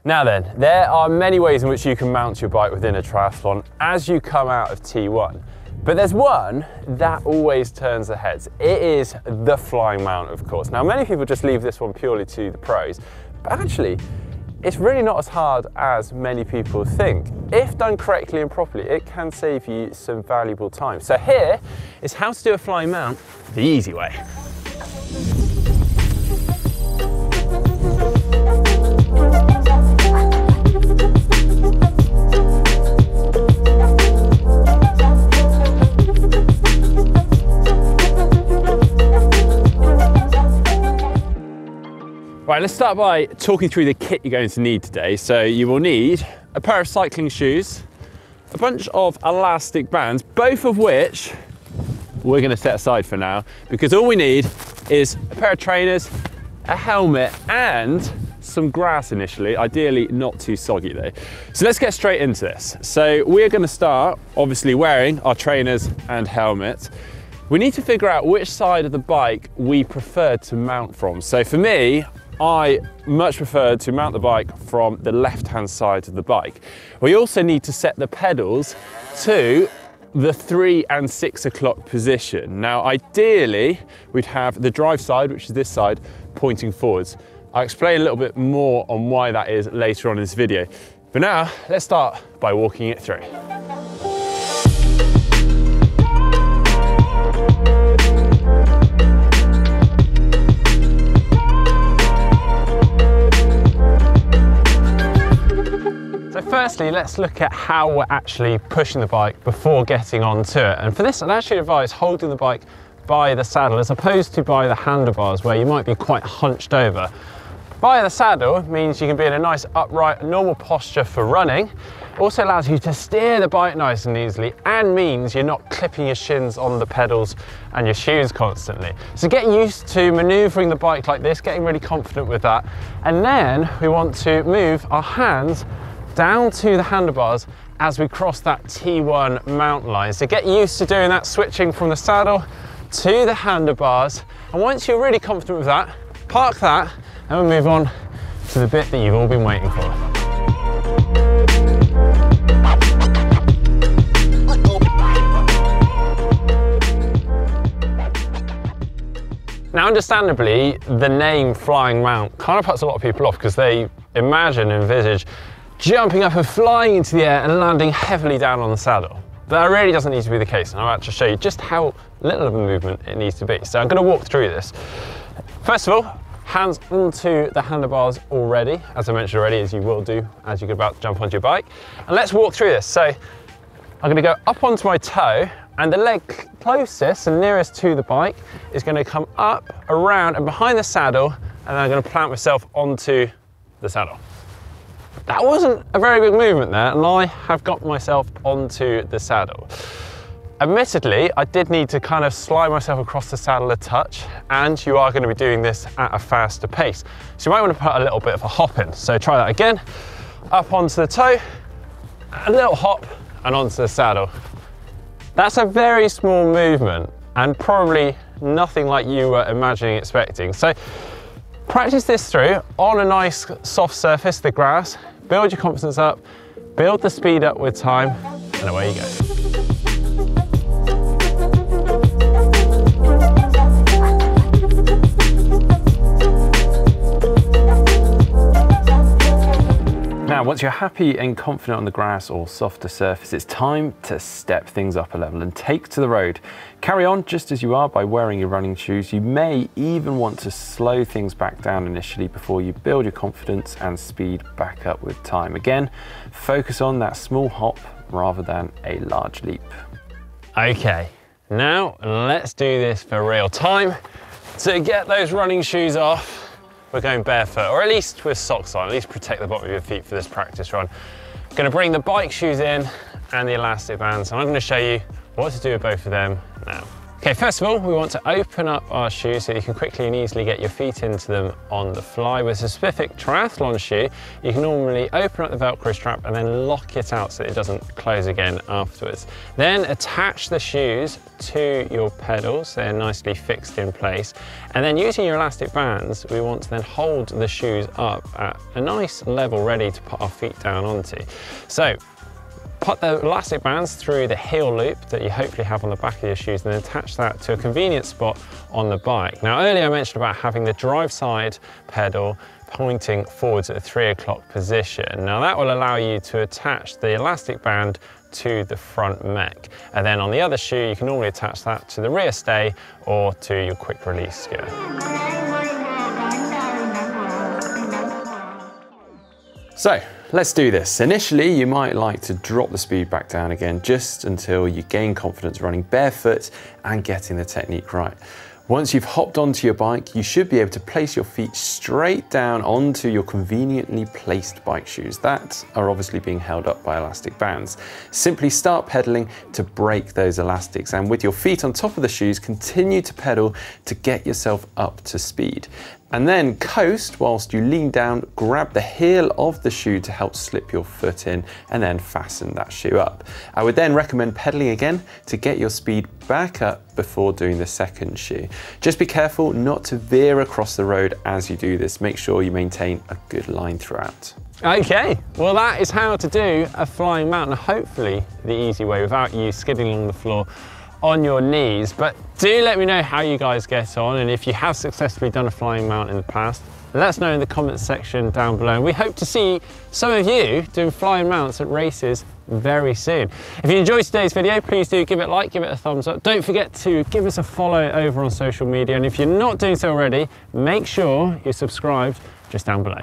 Now then, there are many ways in which you can mount your bike within a triathlon as you come out of T1. But there's one that always turns the heads. It is the flying mount, of course. Now, many people just leave this one purely to the pros, but actually, it's really not as hard as many people think. If done correctly and properly, it can save you some valuable time. So here is how to do a flying mount the easy way. Right, let's start by talking through the kit you're going to need today. So you will need a pair of cycling shoes, a bunch of elastic bands, both of which we're going to set aside for now, because all we need is a pair of trainers, a helmet, and some grass initially, ideally not too soggy though. So let's get straight into this. So we're going to start obviously wearing our trainers and helmet. We need to figure out which side of the bike we prefer to mount from. So for me, I much prefer to mount the bike from the left-hand side of the bike. We also need to set the pedals to the 3 and 6 o'clock position. Now, ideally, we'd have the drive side, which is this side, pointing forwards. I'll explain a little bit more on why that is later on in this video. But now, let's start by walking it through. So firstly, let's look at how we're actually pushing the bike before getting onto it. And for this, I'd actually advise holding the bike by the saddle as opposed to by the handlebars where you might be quite hunched over. By the saddle means you can be in a nice upright, normal posture for running. Also allows you to steer the bike nice and easily and means you're not clipping your shins on the pedals and your shoes constantly. So get used to maneuvering the bike like this, getting really confident with that. And then we want to move our hands down to the handlebars as we cross that T1 mountain line. So get used to doing that, switching from the saddle to the handlebars. And once you're really confident with that, park that and we'll move on to the bit that you've all been waiting for. Now, understandably, the name flying mount kind of puts a lot of people off because they envisage jumping up and flying into the air and landing heavily down on the saddle. But that really doesn't need to be the case, and I'm about to show you just how little of a movement it needs to be. So I'm going to walk through this. First of all, hands onto the handlebars already, as I mentioned already, as you will do as you're about to jump onto your bike. And let's walk through this. So I'm going to go up onto my toe, and the leg closest and nearest to the bike is going to come up, around and behind the saddle, and then I'm going to plant myself onto the saddle. That wasn't a very big movement there, and I have got myself onto the saddle. Admittedly, I did need to kind of slide myself across the saddle a touch, and you are going to be doing this at a faster pace. So you might want to put a little bit of a hop in. So try that again, up onto the toe, a little hop, and onto the saddle. That's a very small movement, and probably nothing like you were imagining expecting. So practice this through on a nice soft surface, the grass, build your confidence up, build the speed up with time, and away you go. Now, once you're happy and confident on the grass or softer surface, it's time to step things up a level and take to the road. Carry on just as you are by wearing your running shoes. You may even want to slow things back down initially before you build your confidence and speed back up with time. Again, focus on that small hop rather than a large leap. Okay, now let's do this for real. Time to get those running shoes off. We're going barefoot, or at least with socks on, at least protect the bottom of your feet for this practice run. I'm going to bring the bike shoes in and the elastic bands, and I'm going to show you what to do with both of them now. Okay, first of all, we want to open up our shoes so you can quickly and easily get your feet into them on the fly. With a specific triathlon shoe, you can normally open up the Velcro strap and then lock it out so it doesn't close again afterwards. Then attach the shoes to your pedals, they're nicely fixed in place. And then using your elastic bands, we want to then hold the shoes up at a nice level ready to put our feet down onto. So, put the elastic bands through the heel loop that you hopefully have on the back of your shoes and then attach that to a convenient spot on the bike. Now earlier I mentioned about having the drive side pedal pointing forwards at the 3 o'clock position. Now that will allow you to attach the elastic band to the front mech. And then on the other shoe you can normally attach that to the rear stay or to your quick release skirt. So let's do this. Initially, you might like to drop the speed back down again just until you gain confidence running barefoot and getting the technique right. Once you've hopped onto your bike, you should be able to place your feet straight down onto your conveniently placed bike shoes that are obviously being held up by elastic bands. Simply start pedaling to break those elastics, and with your feet on top of the shoes, continue to pedal to get yourself up to speed. And then coast whilst you lean down, grab the heel of the shoe to help slip your foot in and then fasten that shoe up. I would then recommend pedaling again to get your speed back up before doing the second shoe. Just be careful not to veer across the road as you do this. Make sure you maintain a good line throughout. Okay, well that is how to do a flying mount, and hopefully the easy way without you skidding along the floor on your knees. But do let me know how you guys get on, and if you have successfully done a flying mount in the past, let us know in the comments section down below. And we hope to see some of you doing flying mounts at races very soon. If you enjoyed today's video, please do give it a like, give it a thumbs up. Don't forget to give us a follow over on social media, and if you're not doing so already, make sure you're subscribed just down below.